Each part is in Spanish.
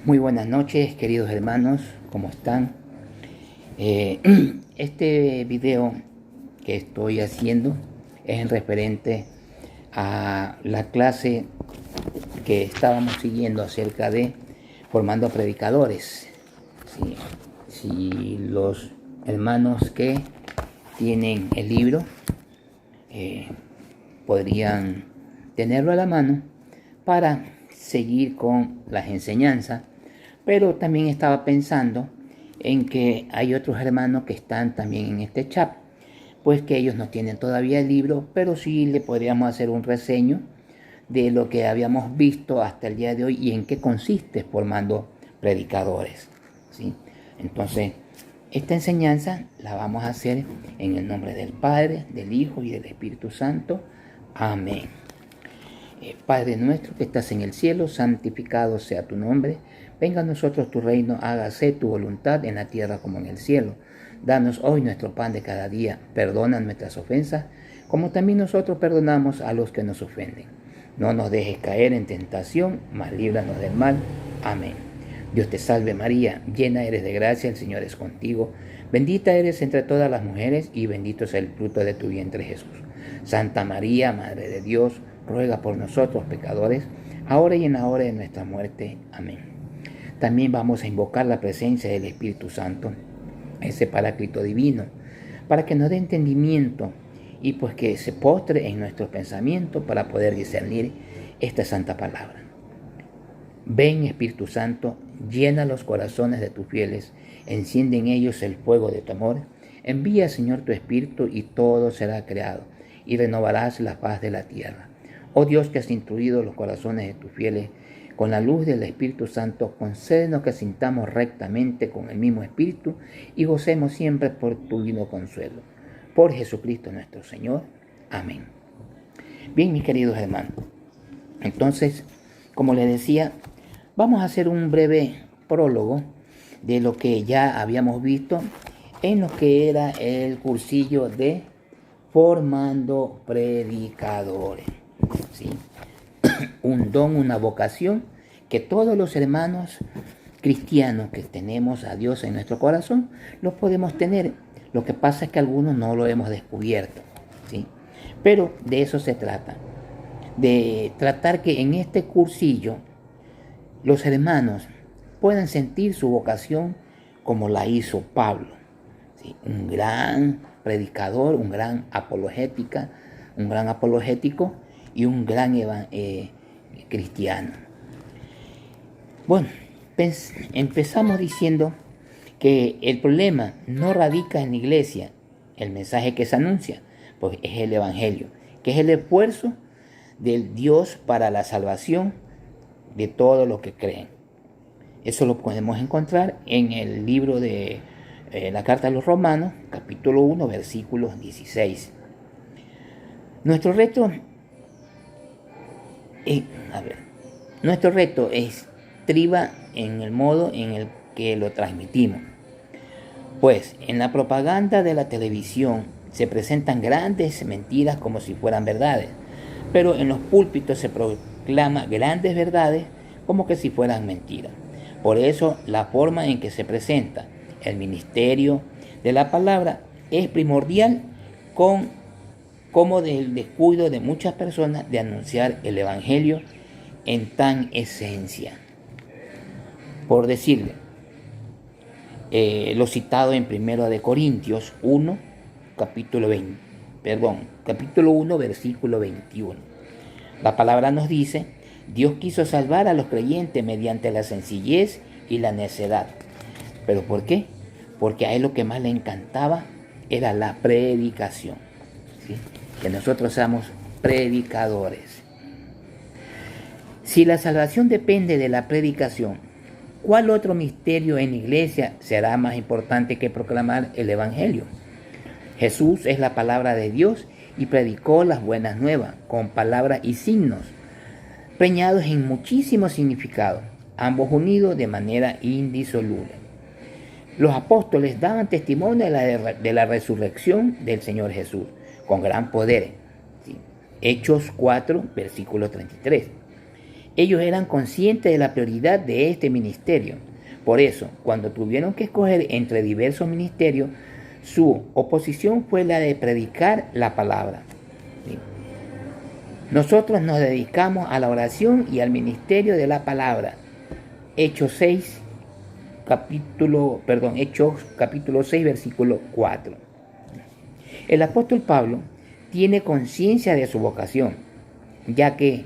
Muy buenas noches, queridos hermanos, ¿cómo están? Eh, este video que estoy haciendo es en referente a la clase que estábamos siguiendo acerca de formando predicadores. Si los hermanos que tienen el libro podrían tenerlo a la mano para seguir con las enseñanzas. Pero también estaba pensando en que hay otros hermanos que están también en este chat, pues que ellos no tienen todavía el libro, pero sí le podríamos hacer un reseño de lo que habíamos visto hasta el día de hoy y en qué consiste formando predicadores, ¿sí? Entonces, esta enseñanza la vamos a hacer en el nombre del Padre, del Hijo y del Espíritu Santo. Amén. Padre nuestro que estás en el cielo, santificado sea tu nombre. Venga a nosotros tu reino, hágase tu voluntad en la tierra como en el cielo. Danos hoy nuestro pan de cada día. Perdona nuestras ofensas, como también nosotros perdonamos a los que nos ofenden. No nos dejes caer en tentación, mas líbranos del mal. Amén. Dios te salve María, llena eres de gracia, el Señor es contigo. Bendita eres entre todas las mujeres y bendito es el fruto de tu vientre Jesús. Santa María, Madre de Dios, ruega por nosotros pecadores, ahora y en la hora de nuestra muerte. Amén. También vamos a invocar la presencia del Espíritu Santo, ese Paráclito divino, para que nos dé entendimiento y pues que se postre en nuestros pensamientos para poder discernir esta santa palabra. Ven, Espíritu Santo, llena los corazones de tus fieles, enciende en ellos el fuego de tu amor. Envía, Señor, tu Espíritu y todo será creado, y renovarás la paz de la tierra. Oh Dios, que has instruido los corazones de tus fieles con la luz del Espíritu Santo, concédenos que sintamos rectamente con el mismo Espíritu y gocemos siempre por tu divino consuelo. Por Jesucristo nuestro Señor. Amén. Bien, mis queridos hermanos, entonces, como les decía, vamos a hacer un breve prólogo de lo que ya habíamos visto en lo que era el cursillo de formando predicadores, ¿sí? Un don, una vocación que todos los hermanos cristianos que tenemos a Dios en nuestro corazón los podemos tener. Lo que pasa es que algunos no lo hemos descubierto, ¿sí? Pero de eso se trata, de tratar que en este cursillo los hermanos puedan sentir su vocación como la hizo Pablo, ¿sí? Un gran predicador, un gran apologético y un gran cristiano. Bueno, empezamos diciendo que el problema no radica en la iglesia, el mensaje que se anuncia, pues es el evangelio, que es el esfuerzo del Dios para la salvación de todos los que creen. Eso lo podemos encontrar en el libro de la carta a los Romanos, capítulo 1, versículos 16. Nuestro reto estriba en el modo en el que lo transmitimos. Pues en la propaganda de la televisión se presentan grandes mentiras como si fueran verdades, pero en los púlpitos se proclama grandes verdades como que si fueran mentiras. Por eso la forma en que se presenta el ministerio de la palabra es primordial, como del descuido de muchas personas de anunciar el evangelio en tan esencia. Por decirle, lo citado en 1 de Corintios 1, capítulo 1, versículo 21. La palabra nos dice: Dios quiso salvar a los creyentes mediante la sencillez y la necedad. ¿Pero por qué? Porque a él lo que más le encantaba era la predicación, ¿sí? Que nosotros seamos predicadores. Si la salvación depende de la predicación, ¿cuál otro misterio en la iglesia será más importante que proclamar el evangelio? Jesús es la palabra de Dios y predicó las buenas nuevas con palabras y signos preñados en muchísimos significados, ambos unidos de manera indisoluble. Los apóstoles daban testimonio de la resurrección del Señor Jesús con gran poder, ¿sí? Hechos 4, versículo 33. Ellos eran conscientes de la prioridad de este ministerio. Por eso, cuando tuvieron que escoger entre diversos ministerios, su oposición fue la de predicar la palabra. ¿Sí? Nosotros nos dedicamos a la oración y al ministerio de la palabra. Hechos capítulo 6, versículo 4. El apóstol Pablo tiene conciencia de su vocación, ya que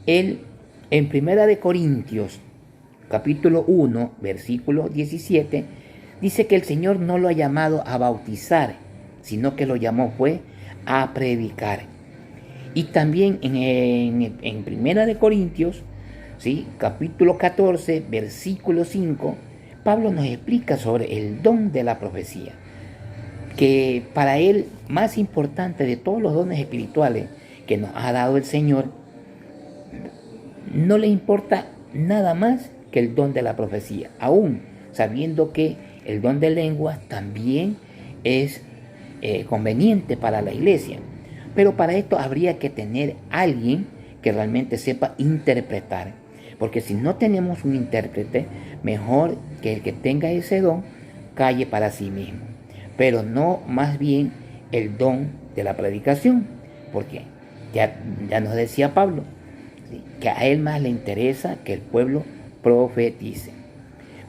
él en 1 Corintios capítulo 1, versículo 17, dice que el Señor no lo ha llamado a bautizar, sino que lo llamó fue a predicar. Y también en 1 Corintios, ¿sí? Capítulo 14, versículo 5, Pablo nos explica sobre el don de la profecía, que para él más importante de todos los dones espirituales que nos ha dado el Señor, no le importa nada más que el don de la profecía, aún sabiendo que el don de lenguas también es conveniente para la iglesia. Pero para esto habría que tener alguien que realmente sepa interpretar, porque si no tenemos un intérprete, mejor que el que tenga ese don calle para sí mismo, pero no más bien el don de la predicación, porque ya nos decía Pablo, ¿sí?, que a él más le interesa que el pueblo profetice.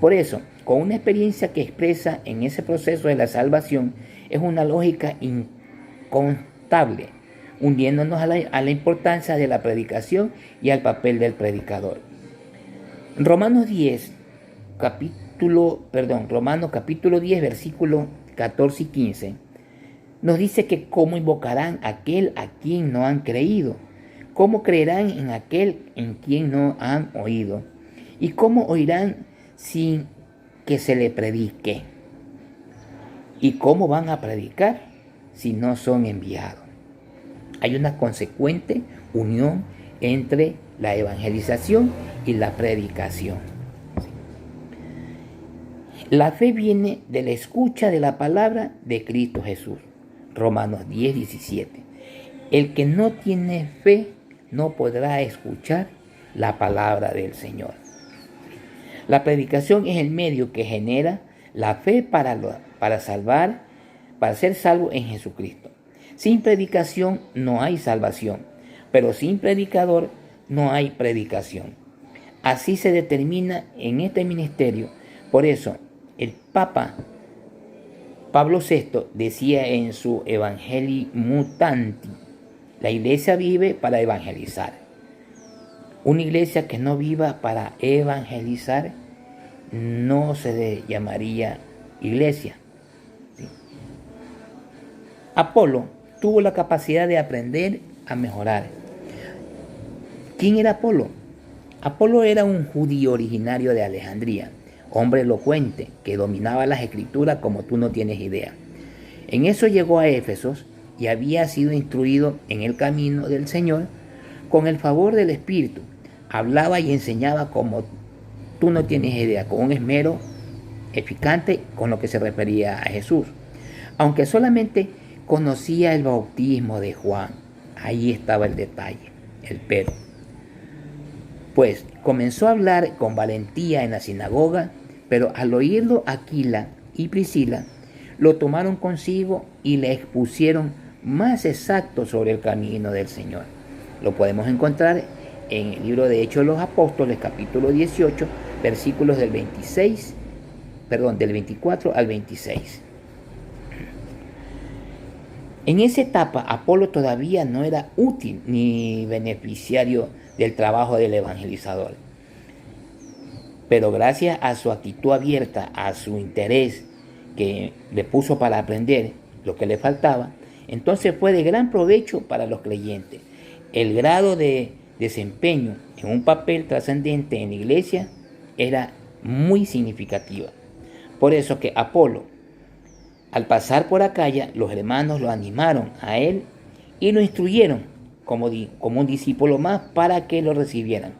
Por eso, con una experiencia que expresa en ese proceso de la salvación, es una lógica incontable, hundiéndonos a la importancia de la predicación y al papel del predicador. Romanos capítulo 10, versículos 14 y 15, nos dice que cómo invocarán a aquel a quien no han creído, cómo creerán en aquel en quien no han oído, y cómo oirán sin que se le predique, y cómo van a predicar si no son enviados. Hay una consecuente unión entre la evangelización y la predicación. La fe viene de la escucha de la palabra de Cristo Jesús. Romanos 10, 17. El que no tiene fe no podrá escuchar la palabra del Señor. La predicación es el medio que genera la fe para ser salvo en Jesucristo. Sin predicación no hay salvación, pero sin predicador no hay predicación. Así se determina en este ministerio. Por eso, el Papa Pablo VI decía en su Evangelii Mutanti: la iglesia vive para evangelizar. Una iglesia que no viva para evangelizar no se llamaría iglesia. ¿Sí? Apolo tuvo la capacidad de aprender a mejorar. ¿Quién era Apolo? Apolo era un judío originario de Alejandría, hombre elocuente que dominaba las escrituras como tú no tienes idea. En eso llegó a Éfeso y había sido instruido en el camino del Señor con el favor del Espíritu. Hablaba y enseñaba como tú no tienes idea, con un esmero eficaz con lo que se refería a Jesús. Aunque solamente conocía el bautismo de Juan, ahí estaba el detalle, el pero. Pues comenzó a hablar con valentía en la sinagoga, pero al oírlo Aquila y Priscila lo tomaron consigo y le expusieron más exacto sobre el camino del Señor. Lo podemos encontrar en el libro de Hechos de los Apóstoles, capítulo 18, versículos del 24 al 26. En esa etapa, Apolo todavía no era útil ni beneficiario del trabajo del evangelizador. Pero gracias a su actitud abierta, a su interés que le puso para aprender lo que le faltaba, entonces fue de gran provecho para los creyentes. El grado de desempeño en un papel trascendente en la iglesia era muy significativa. Por eso que Apolo, al pasar por Acaya, los hermanos lo animaron a él y lo instruyeron como un discípulo más para que lo recibieran.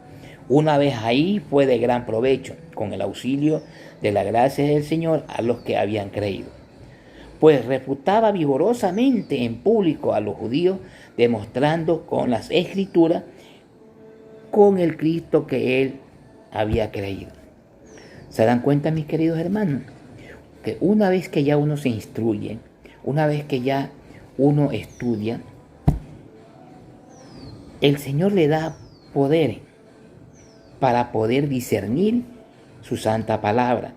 Una vez ahí fue de gran provecho, con el auxilio de la gracia del Señor a los que habían creído. Pues refutaba vigorosamente en público a los judíos, demostrando con las escrituras con el Cristo que él había creído. ¿Se dan cuenta, mis queridos hermanos? Que una vez que ya uno se instruye, una vez que ya uno estudia, el Señor le da poder para poder discernir su santa palabra.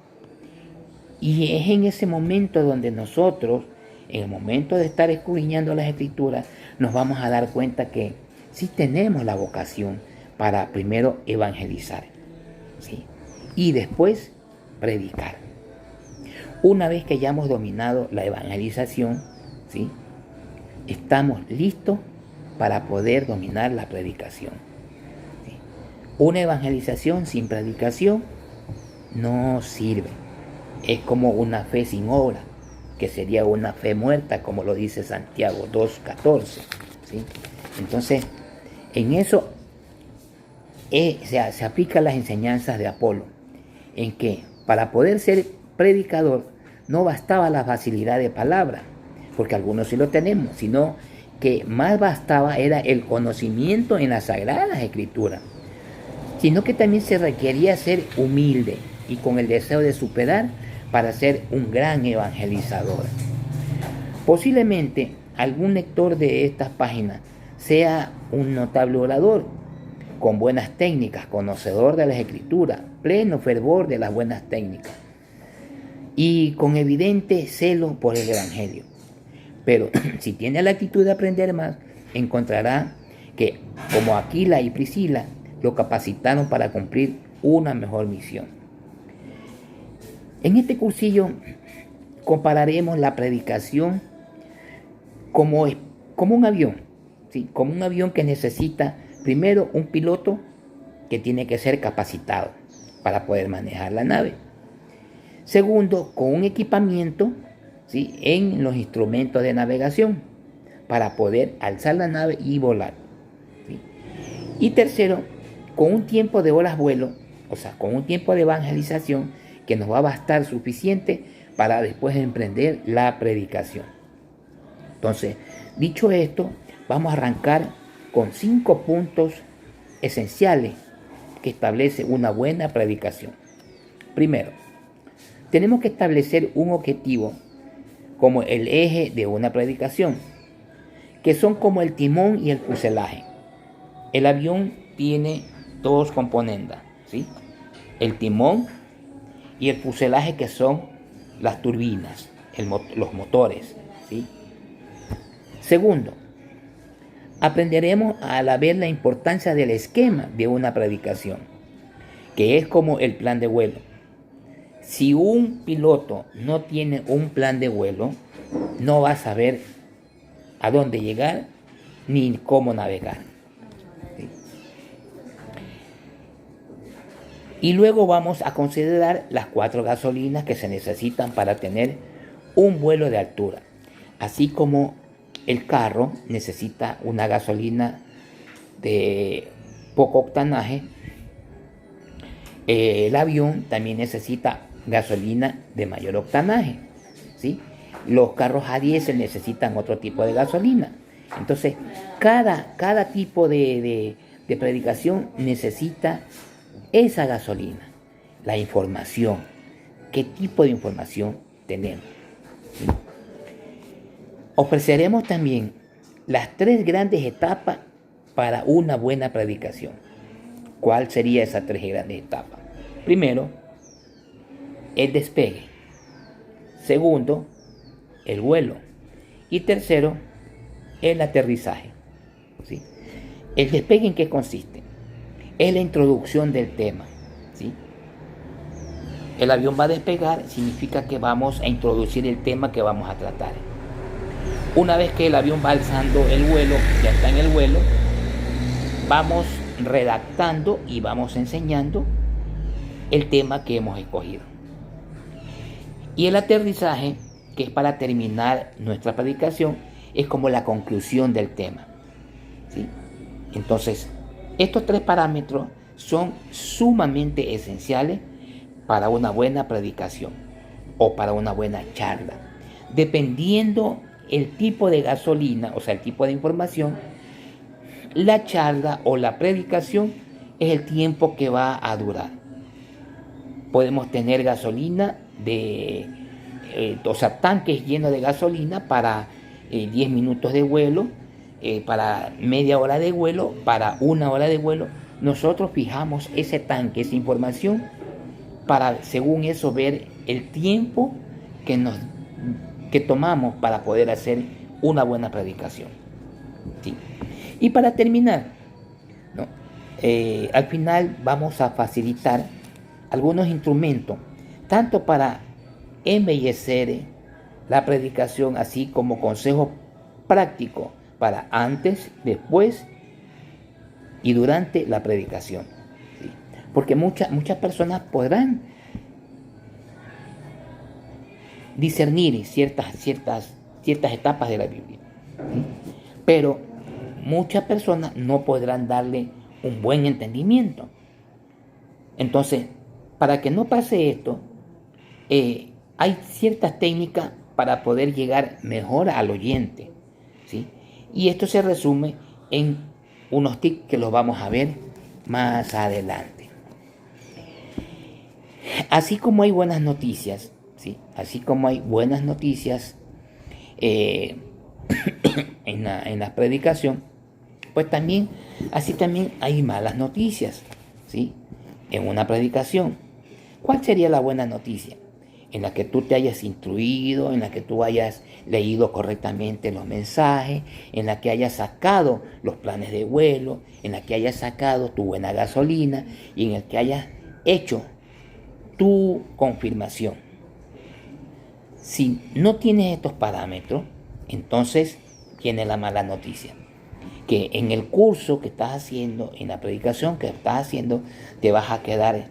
Y es en ese momento donde nosotros, en el momento de estar escudriñando las Escrituras, nos vamos a dar cuenta que sí tenemos la vocación para primero evangelizar, ¿sí? Y después predicar. Una vez que ya hemos dominado la evangelización, ¿sí?, estamos listos para poder dominar la predicación, ¿sí? Una evangelización sin predicación no sirve. Es como una fe sin obra, que sería una fe muerta, como lo dice Santiago 2:14, ¿sí? Entonces, en eso se aplican las enseñanzas de Apolo, en que para poder ser predicador no bastaba la facilidad de palabra, porque algunos sí lo tenemos, sino que más bastaba era el conocimiento en las Sagradas Escrituras, sino que también se requería ser humilde y con el deseo de superar para ser un gran evangelizador. Posiblemente algún lector de estas páginas sea un notable orador, con buenas técnicas, conocedor de las Escrituras, pleno fervor de las buenas técnicas y con evidente celo por el Evangelio. Pero si tiene la actitud de aprender más, encontrará que, como Aquila y Priscila, lo capacitaron para cumplir una mejor misión. En este cursillo compararemos la predicación como un avión, ¿sí?, como un avión que necesita primero un piloto que tiene que ser capacitado para poder manejar la nave. Segundo, con un equipamiento, ¿sí?, en los instrumentos de navegación para poder alzar la nave y volar, ¿sí? Y tercero, con un tiempo de horas vuelo, o sea, con un tiempo de evangelización que nos va a bastar suficiente para después emprender la predicación. Entonces, dicho esto, vamos a arrancar con 5 puntos esenciales que establece una buena predicación. Primero, tenemos que establecer un objetivo como el eje de una predicación, que son como el timón y el fuselaje. El avión tiene 2 componentes, ¿sí?, el timón y el fuselaje, que son las turbinas, los motores, ¿sí? Segundo, aprenderemos a ver la importancia del esquema de una predicación, que es como el plan de vuelo. Si un piloto no tiene un plan de vuelo, no va a saber a dónde llegar ni cómo navegar, ¿sí? Y luego vamos a considerar las 4 gasolinas que se necesitan para tener un vuelo de altura, así como el carro necesita una gasolina de poco octanaje. El avión también necesita gasolina de mayor octanaje, ¿sí? Los carros a diésel necesitan otro tipo de gasolina. Entonces, cada tipo de predicación necesita esa gasolina. La información, qué tipo de información tenemos, ¿sí? Ofreceremos también las 3 grandes etapas para una buena predicación. ¿Cuál sería esas 3 grandes etapas? Primero, el despegue. Segundo, el vuelo. Y tercero, el aterrizaje, ¿sí? ¿El despegue en qué consiste? Es la introducción del tema, ¿sí? El avión va a despegar, significa que vamos a introducir el tema que vamos a tratar. Una vez que el avión va alzando el vuelo, ya está en el vuelo, vamos redactando y vamos enseñando el tema que hemos escogido. Y el aterrizaje, que es para terminar nuestra predicación, es como la conclusión del tema, ¿sí? Entonces, estos 3 parámetros son sumamente esenciales para una buena predicación o para una buena charla, dependiendo el tipo de gasolina, o sea, el tipo de información. La charla o la predicación es el tiempo que va a durar. Podemos tener gasolina tanques llenos de gasolina para 10 minutos de vuelo, para media hora de vuelo, para una hora de vuelo. Nosotros fijamos ese tanque, esa información, para según eso ver el tiempo que tomamos para poder hacer una buena predicación. ¿Sí? Y para terminar, ¿no? Al final vamos a facilitar algunos instrumentos, tanto para embellecer la predicación, así como consejos prácticos para antes, después y durante la predicación. ¿Sí? Porque muchas personas podrán discernir ciertas etapas de la Biblia, ¿sí? Pero muchas personas no podrán darle un buen entendimiento. Entonces, para que no pase esto, hay ciertas técnicas para poder llegar mejor al oyente, ¿sí? Y esto se resume en unos tips que los vamos a ver más adelante. Así como hay buenas noticias, ¿sí? Así como hay buenas noticias en la predicación, pues también hay malas noticias, ¿sí? En una predicación. ¿Cuál sería la buena noticia? En la que tú te hayas instruido, en la que tú hayas leído correctamente los mensajes, en la que hayas sacado los planes de vuelo, en la que hayas sacado tu buena gasolina y en el que hayas hecho tu confirmación. Si no tienes estos parámetros, entonces viene la mala noticia. Que en el curso que estás haciendo, en la predicación que estás haciendo, te vas a quedar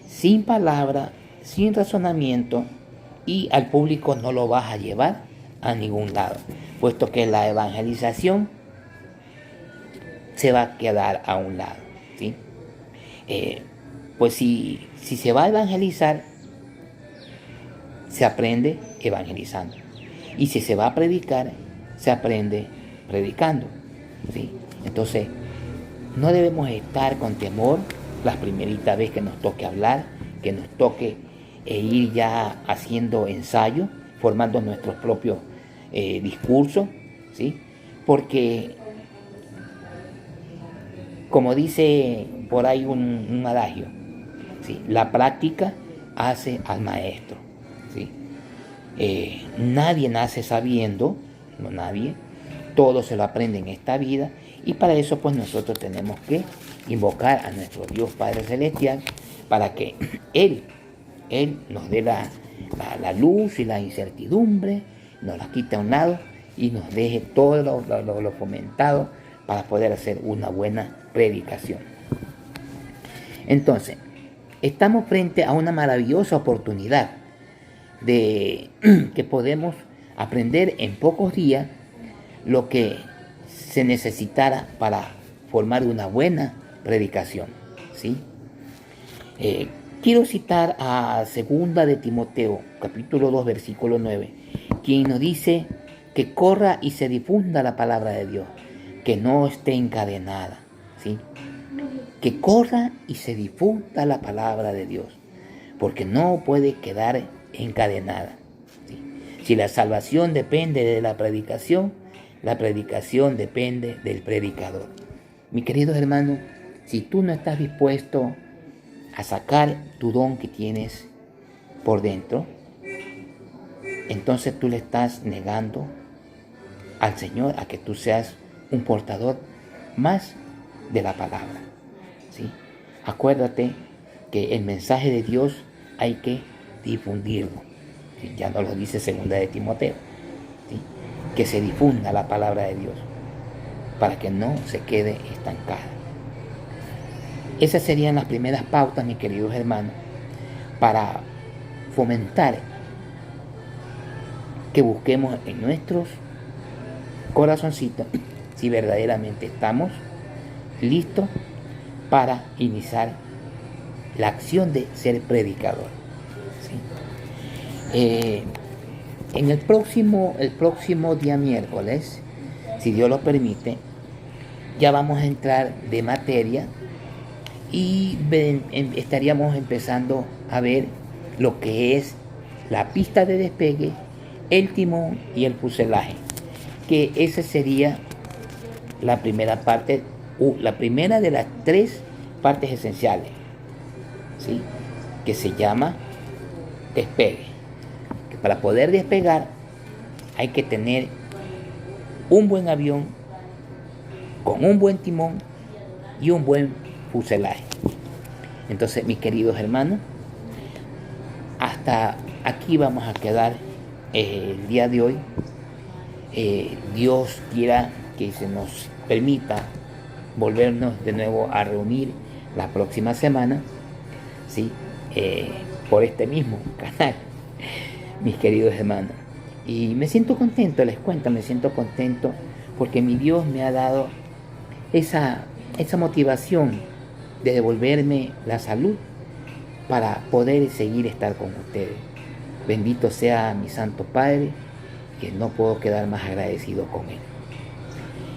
sin palabra, sin razonamiento, y al público no lo vas a llevar a ningún lado, puesto que la evangelización se va a quedar a un lado, ¿sí? Pues si se va a evangelizar, se aprende evangelizando, y si se va a predicar, se aprende predicando, ¿sí? Entonces, no debemos estar con temor la primerita vez que nos toque hablar, que nos toque ir ya haciendo ensayo, formando nuestros propios discursos, ¿sí? Porque, como dice por ahí un adagio, ¿sí? La práctica hace al maestro, ¿sí? Nadie nace sabiendo, no nadie, todo se lo aprende en esta vida, y para eso pues nosotros tenemos que invocar a nuestro Dios Padre Celestial para que Él nos dé la luz y la incertidumbre, nos la quite a un lado y nos deje todo lo fomentado para poder hacer una buena predicación. Entonces, estamos frente a una maravillosa oportunidad de que podemos aprender en pocos días lo que se necesitara para formar una buena predicación, ¿sí? Quiero citar a 2 de Timoteo, capítulo 2, versículo 9, quien nos dice que corra y se difunda la palabra de Dios, que no esté encadenada, ¿sí? Que corra y se difunda la palabra de Dios, porque no puede quedar encadenada, ¿sí? Si la salvación depende de la predicación depende del predicador. Mi querido hermano, si tú no estás dispuesto a sacar tu don que tienes por dentro, entonces tú le estás negando al Señor a que tú seas un portador más de la palabra, ¿sí? Acuérdate que el mensaje de Dios hay que difundirlo, ¿sí? Ya nos lo dice 2 de Timoteo, ¿sí? Que se difunda la palabra de Dios para que no se quede estancada. Esas serían las primeras pautas, mis queridos hermanos, para fomentar que busquemos en nuestros corazoncitos si verdaderamente estamos listos para iniciar la acción de ser predicador, ¿sí? En el próximo día miércoles, si Dios lo permite, ya vamos a entrar de materia y estaríamos empezando a ver lo que es la pista de despegue, el timón y el fuselaje, que esa sería la primera parte, la primera de las tres partes esenciales, ¿sí? Que se llama despegue. Que para poder despegar hay que tener un buen avión con un buen timón y un buen fuselaje. Entonces, mis queridos hermanos, hasta aquí vamos a quedar el día de hoy. Dios quiera que se nos permita volvernos de nuevo a reunir la próxima semana, ¿sí? Por este mismo canal, mis queridos hermanos. Y me siento contento, les cuento, me siento contento porque mi Dios me ha dado esa motivación de devolverme la salud para poder seguir estar con ustedes. Bendito sea mi Santo Padre, que no puedo quedar más agradecido con Él.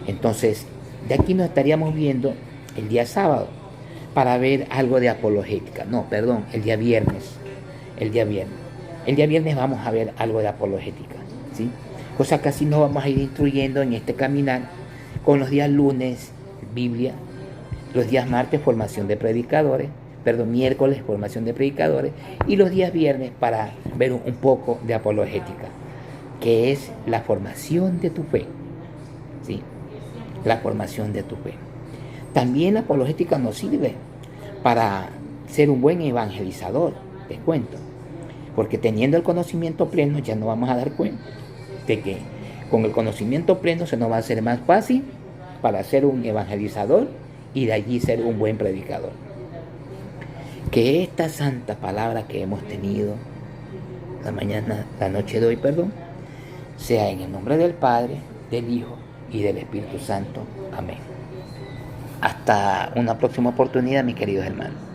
Entonces, de aquí nos estaríamos viendo el día sábado para ver algo de apologética. No, perdón, el día viernes. El día viernes vamos a ver algo de apologética, ¿sí? Cosa que así nos vamos a ir instruyendo en este caminar con los días lunes, Biblia, los días martes, formación de predicadores, miércoles, formación de predicadores, y los días viernes para ver un poco de apologética, que es la formación de tu fe, ¿sí? La formación de tu fe. También la apologética nos sirve para ser un buen evangelizador, te cuento, porque teniendo el conocimiento pleno ya nos vamos a dar cuenta de que con el conocimiento pleno se nos va a hacer más fácil para ser un evangelizador y de allí ser un buen predicador. Que esta santa palabra que hemos tenido la noche de hoy, sea en el nombre del Padre, del Hijo y del Espíritu Santo. Amén. Hasta una próxima oportunidad, mis queridos hermanos.